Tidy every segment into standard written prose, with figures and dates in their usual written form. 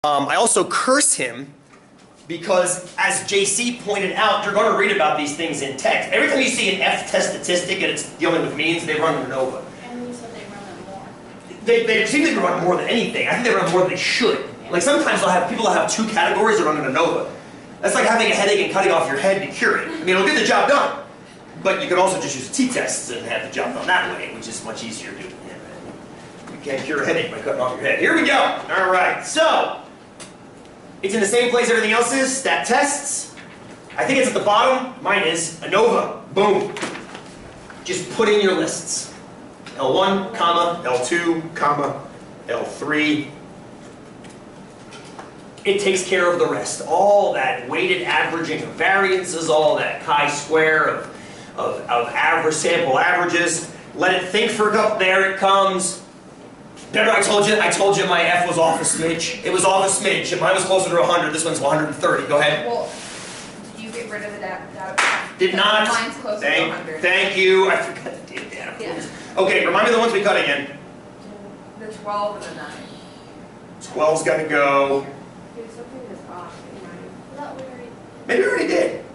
I also curse him because, as JC pointed out, you're going to read about these things in text. Every time you see an F test statistic and it's dealing with means, they run an ANOVA. And you said they run it more. They seem to run more than anything. I think they run more than they should. Like sometimes they'll have people that have 2 categories that run an ANOVA. That's like having a headache and cutting off your head to cure it. I mean, it'll get the job done. But you can also just use t-tests and have the job done that way, which is much easier to do. You can't cure a headache by cutting off your head. Here we go. All right. So, it's in the same place everything else is. Stat tests. I think it's at the bottom. Mine is ANOVA. Boom. Just put in your lists. L1, comma, L2, comma, L3. It takes care of the rest. All that weighted averaging of variances, all that chi-square of average sample averages. Let it think for a couple. There it comes. Remember I told you my F was off a smidge? It was off a smidge. Mine was closer to 100. This one's 130. Go ahead. Well, did you get rid of the data? Did not. Mine's closer to 100. Thank you. I forgot the damn data. Yeah. Okay, remind me the ones we cut again. The 12 and the 9. 12's got to go. Dude, something is off in mine. I thought we already... Maybe we already did.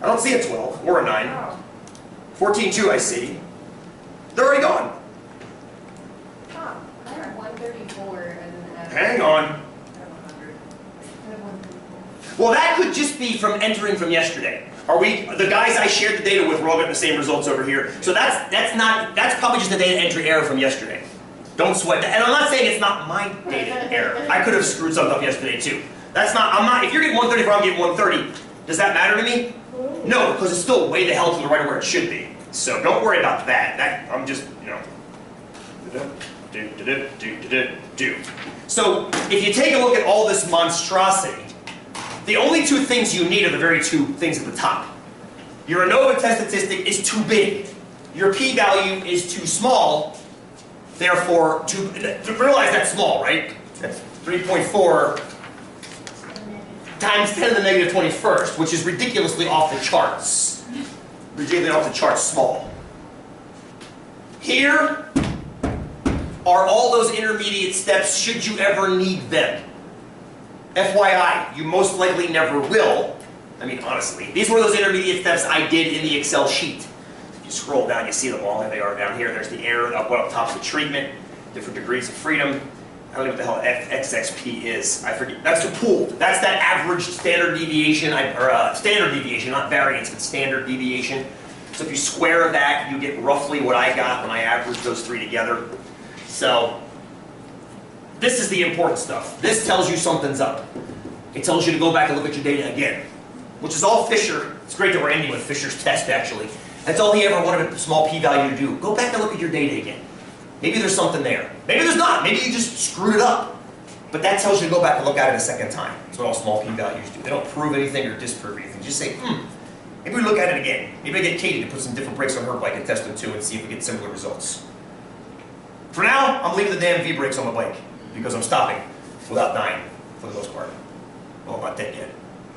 I don't see a 12 or a 9. Oh. 14.2 I see. They're already gone. Oh, I have 134 and then... Hang on. I have 100. I have 134. Well, that could just be from entering from yesterday. Are we, the guys I shared the data with, we're all getting the same results over here. So that's probably just a data entry error from yesterday. Don't sweat that. And I'm not saying it's not my data error. I could have screwed something up yesterday too. That's not, I'm not, if you're getting 134, I'm getting 130. Does that matter to me? No, because it's still way the hell to the right of where it should be. So don't worry about that. I'm just, you know. So if you take a look at all this monstrosity, the only 2 things you need are the very 2 things at the top. Your ANOVA test statistic is too big. Your p-value is too small. Therefore, realize that's small, right? That's 3.4 times 10 to the negative 21st, which is ridiculously off the charts. Ridiculously off the charts small. Here are all those intermediate steps should you ever need them. FYI, you most likely never will. I mean, honestly, these were those intermediate steps I did in the Excel sheet. You scroll down, you see them all. There they are down here. There's the error, up top's the treatment, different degrees of freedom. I don't know what the hell XXP is. I forget. That's the pooled. That's that average standard deviation, standard deviation, not variance, but standard deviation. So if you square that, you get roughly what I got when I averaged those 3 together. So this is the important stuff. This tells you something's up. It tells you to go back and look at your data again, which is all Fisher. It's great that we're ending with Fisher's test, actually. That's all he ever wanted a small p-value to do. Go back and look at your data again. Maybe there's something there. Maybe there's not. Maybe you just screwed it up. But that tells you to go back and look at it a second time. That's what all small p-values do. They don't prove anything or disprove anything. Just say, maybe we look at it again. Maybe I get Katie to put some different brakes on her bike and test them too and see if we get similar results. For now, I'm leaving the damn V-brakes on the bike because I'm stopping without dying for the most part. Well, I'm not dead yet.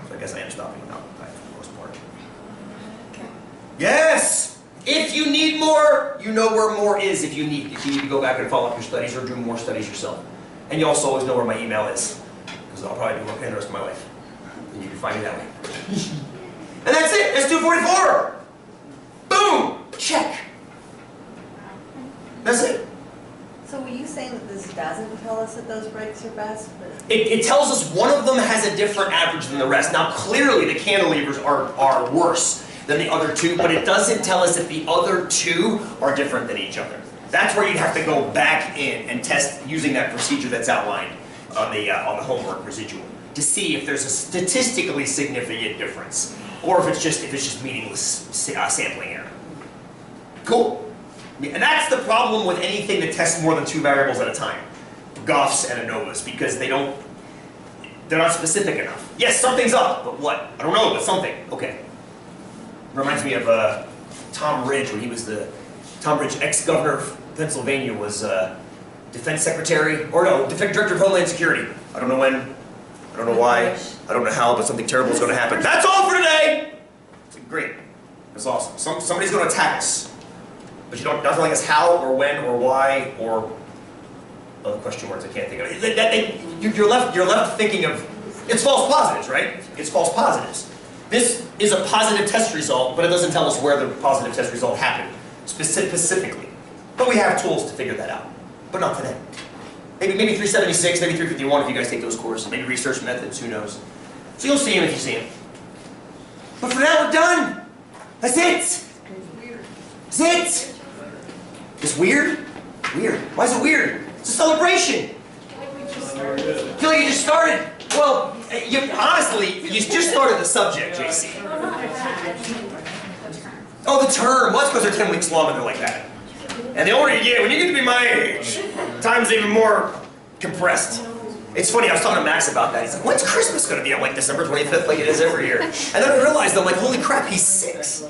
So I guess I am stopping without dying for the most part. Okay. Yes! If you need more, you know where more is if you need to go back and follow up your studies or do more studies yourself. And you also always know where my email is, because I'll probably be okay the rest of my life. And you can find me that way. And that's it! That's 244! Boom! Check! That's it. So were you saying that this doesn't tell us that those brakes are best? But It tells us one of them has a different average than the rest. Now clearly the cantilevers are worse than the other 2, but it doesn't tell us if the other 2 are different than each other. That's where you'd have to go back in and test using that procedure that's outlined on the homework residual to see if there's a statistically significant difference, or if it's just meaningless sampling error. Cool. And that's the problem with anything that tests more than 2 variables at a time, GOFs and ANOVAs, because they're not specific enough. Yes, something's up, but what? I don't know, but something. Okay. Reminds me of Tom Ridge when he was Tom Ridge, ex-governor of Pennsylvania, was defense secretary, or no, director of Homeland Security. I don't know when, I don't know why, I don't know how, but something terrible is going to happen. That's all for today! It's great. That's awesome. Somebody's going to attack us. But you don't tell us how or when or why or other question words I can't think of. You're left thinking of, it's false positives, right? It's false positives. This is a positive test result, but it doesn't tell us where the positive test result happened, specifically. But we have tools to figure that out, but not today. Maybe 376, maybe 351 if you guys take those courses, maybe research methods, who knows. So you'll see them if you see them. But for now, we're done. That's it. That's it. It's weird? Weird. Why is it weird? It's a celebration. I feel like you just started. Well, honestly, you just started the subject, JC. Oh, the term. Well, that's because they're 10 weeks long and they're like that. And the older you get, when you get to be my age, time's even more compressed. It's funny, I was talking to Max about that. He's like, when's Christmas going to be? I'm like, December 25th, like it is every year. And then I realized, I'm like, holy crap, he's 6.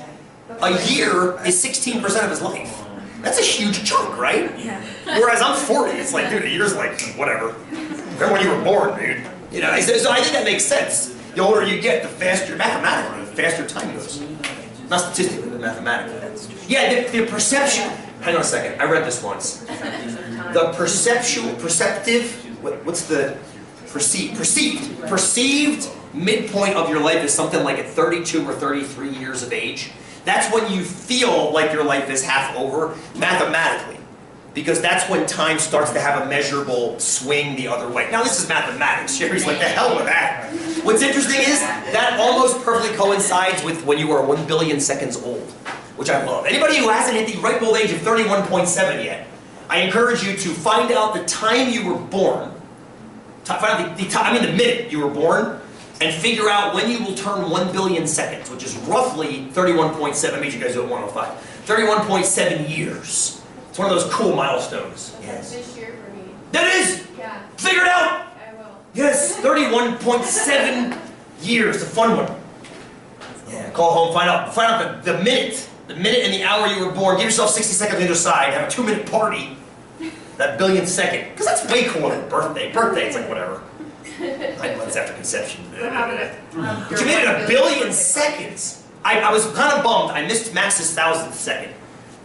A year is 16% of his life. That's a huge chunk, right? Yeah. Whereas I'm 40, it's like, dude, a year's like, whatever. Remember when you were born, dude. You know, so I think that makes sense. The older you get, the faster, mathematically, the faster time goes. Not statistically, but mathematically. Yeah, the perception. Hang on a second, I read this once. The perceived midpoint of your life is something like at 32 or 33 years of age. That's when you feel like your life is half over, mathematically. Because that's when time starts to have a measurable swing the other way. Now this is mathematics, Sherry's like, the hell with that. What's interesting is, that almost perfectly coincides with when you are 1 billion seconds old, which I love. Anybody who hasn't hit the ripe old age of 31.7 yet, I encourage you to find out the time you were born, find out the minute you were born, and figure out when you will turn 1 billion seconds, which is roughly 31.7, means you guys do it 105, 31.7 years. It's one of those cool milestones. Yes. This year for me. That is! Yeah. Figure it out! I will. Yes, 31.7 years, a fun one. Yeah, call home, find out the minute and the hour you were born, give yourself 60 seconds on either side, have a 2-minute party, that billionth second. Because that's way cooler than birthday. Birthday, it's like whatever. 9 months after conception. But you made it 1 billion seconds. I was kind of bummed. I missed Max's 1,000th second.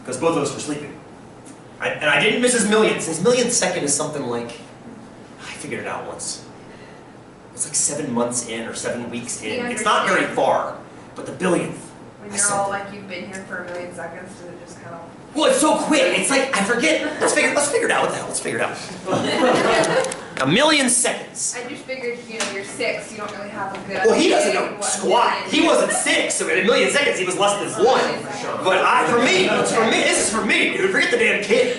Because both of us were sleeping. And I didn't miss his millionth. His millionth second is something like, I figured it out once. It's like 7 months in or 7 weeks in. It's not very far. But the billionth. When you're all like, you've been here for 1 million seconds, does it just kind of... Well, it's so quick. It's like, I forget. Let's figure it out. What the hell? Let's figure it out. 1 million seconds. I just figured, you know, you're 6, you don't really have a good... Well, he doesn't know squat. He wasn't 6, so in 1 million seconds he was less than 1. But for me, this is for me, dude. Forget the damn kid.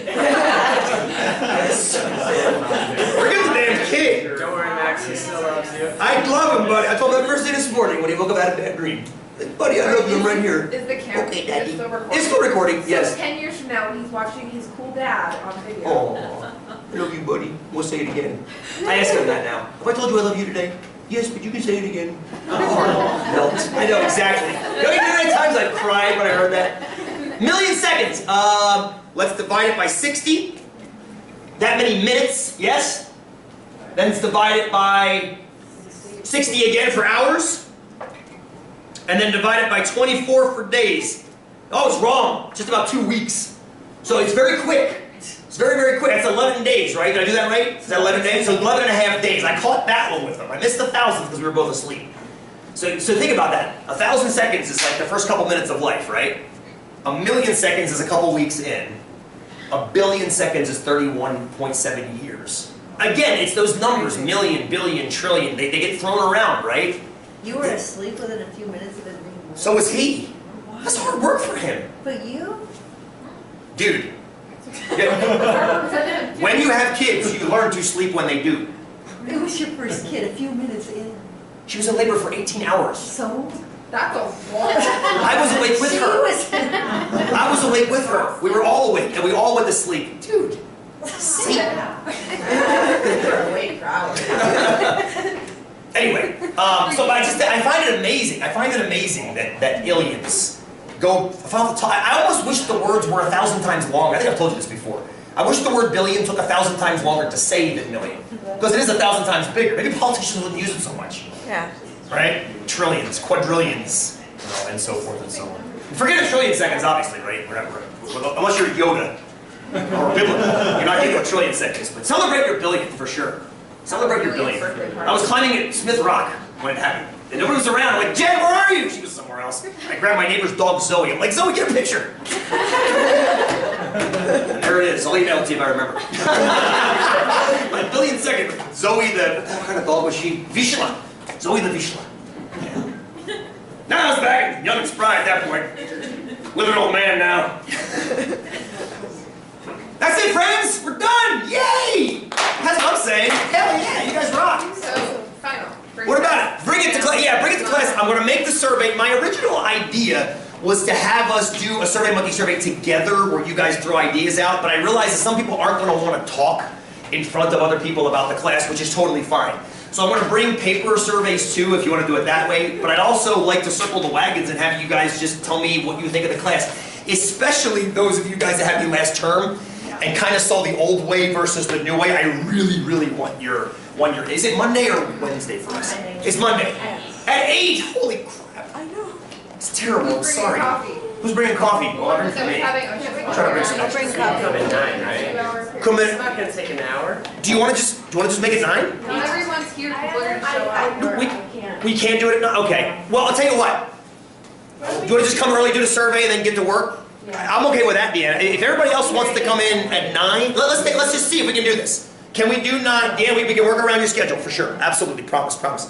Forget the damn kid. Don't worry, Max, he still loves you. I love him, buddy. I told him that first day this morning when he woke up out of bad dream. Buddy, I love you, I'm right here. Is the camera okay, Daddy. still recording? It's still recording, yes. So 10 years from now, when he's watching his cool dad on video. Oh, I love you, buddy. We'll say it again. I ask him that now. Have I told you I love you today? Yes, but you can say it again. My heart melts. I know, exactly. You know how many times I've cried when I heard that? 1 million seconds. Let's divide it by 60. That many minutes, yes? Then let's divide it by 60 again for hours. And then divide it by 24 for days. Oh, it's wrong. Just about 2 weeks. So it's very quick. It's very, very quick. That's 11 days, right? Did I do that right? Is that 11 days? So 11 and a half days. I caught that one with them. I missed the 1,000th because we were both asleep. So think about that. 1,000 seconds is like the first couple minutes of life, right? 1 million seconds is a couple weeks in. 1 billion seconds is 31.7 years. Again, it's those numbers, million, billion, trillion. They get thrown around, right? You were asleep within a few minutes of it being born. So was he. That's hard work for him. But you? Dude. When you have kids, you learn to sleep when they do. It was your first kid, a few minutes in. She was in labor for 18 hours. So? That's a lot. I was awake with her. I was awake with her. We were all awake, and we all went to sleep. Dude. Sleep. You're awake for hours. Anyway, so I find it amazing. I find it amazing that aliens go. I almost wish the words were 1,000 times longer. I think I've told you this before. I wish the word billion took 1,000 times longer to say than million, because it is 1,000 times bigger. Maybe politicians wouldn't use it so much. Yeah. Right? Trillions, quadrillions, and so forth and so on. Forget a trillion seconds, obviously, right? Unless you're Yoda. Or biblical. You're not getting a trillion seconds, but celebrate your billion for sure. Celebrate your billion. I was climbing at Smith Rock when it happened. And nobody was around. I'm like, Jen, where are you? She was somewhere else. I grabbed my neighbor's dog, Zoe. I'm like, Zoe, get a picture. And there it is. I'll email it to you if I remember. My billion second. Zoe the, what kind of dog was she? Vishla. Zoe the Vishla. Yeah. Now I was back, young and spry at that point. With an old man now. That's it, friends. We're done. Yay! That's what I'm saying. Hell yeah, you guys rock. So, final. What about it? Bring it to class. Yeah, bring it to class. I'm going to make the survey. My original idea was to have us do a Survey Monkey survey together where you guys throw ideas out, but I realized that some people aren't going to want to talk in front of other people about the class, which is totally fine. So I'm going to bring paper surveys too if you want to do it that way, but I'd also like to circle the wagons and have you guys just tell me what you think of the class, especially those of you guys that had me last term and kind of saw the old way versus the new way. I really, really want your is it Monday or Wednesday for us? It's Monday. At 8! Holy crap. I know. It's terrible, I'm sorry. Coffee? Who's bringing coffee? Well, I'll bring So for we're me. having, I'll try to bring some I'll bring coffee. Come at 9, right? 2 hour period. Come It's in. not gonna take an hour. Do you want to just make it 9? Not everyone's here, people are gonna show up. We can't do it at 9? Okay. Well, I'll tell you what. Do you want to just come early, do the survey, and then get to work? I'm okay with that, Deanna. If everybody else wants to come in at 9, let's just see if we can do this. Can we do 9? Dan, we can work around your schedule for sure. Absolutely. Promise. I have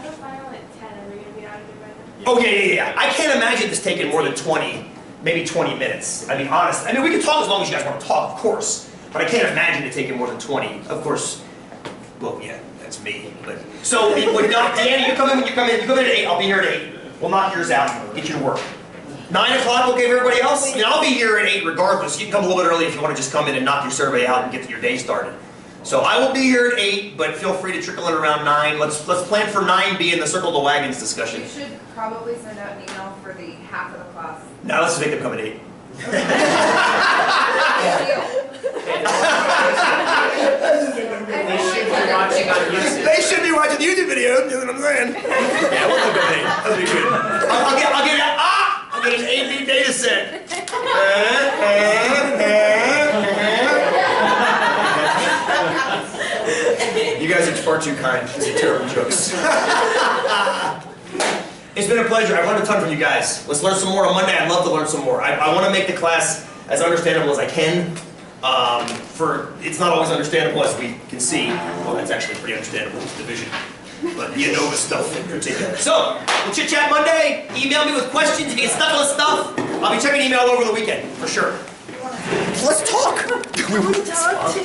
a final at 10, are we gonna be out of here by then? Oh, yeah. I can't imagine this taking more than 20, maybe 20 minutes. I mean, honest. I mean, we can talk as long as you guys want to talk, of course. But I can't imagine it taking more than 20. Of course, well, yeah, that's me. But so, Deanna, you come in when you come in. You come in at 8. I'll be here at 8. We'll knock yours out. Get you to work. 9 o'clock, okay for everybody else? I mean, I'll be here at 8 regardless. You can come a little bit early if you want to just come in and knock your survey out and get your day started. So I will be here at 8, but feel free to trickle in around 9. Let's plan for 9 being the Circle the Wagons discussion. You should probably send out an email for the half of the class. Now let's make them come at 8. They should be watching on YouTube. They should be watching the YouTube video, you know what I'm saying? Yeah, we'll come at 8. That'll be good. I'll get an AB data set. You guys are far too kind. These are terrible jokes. It's been a pleasure. I've learned a ton from you guys. Let's learn some more on Monday. I'd love to learn some more. I want to make the class as understandable as I can. It's not always understandable as we can see. Well, that's actually pretty understandable, this division. But the ANOVA stuff in particular. So, we'll chit-chat Monday. Email me with questions if you get stuck on stuff. I'll be checking email over the weekend, for sure. Let's talk. Talk to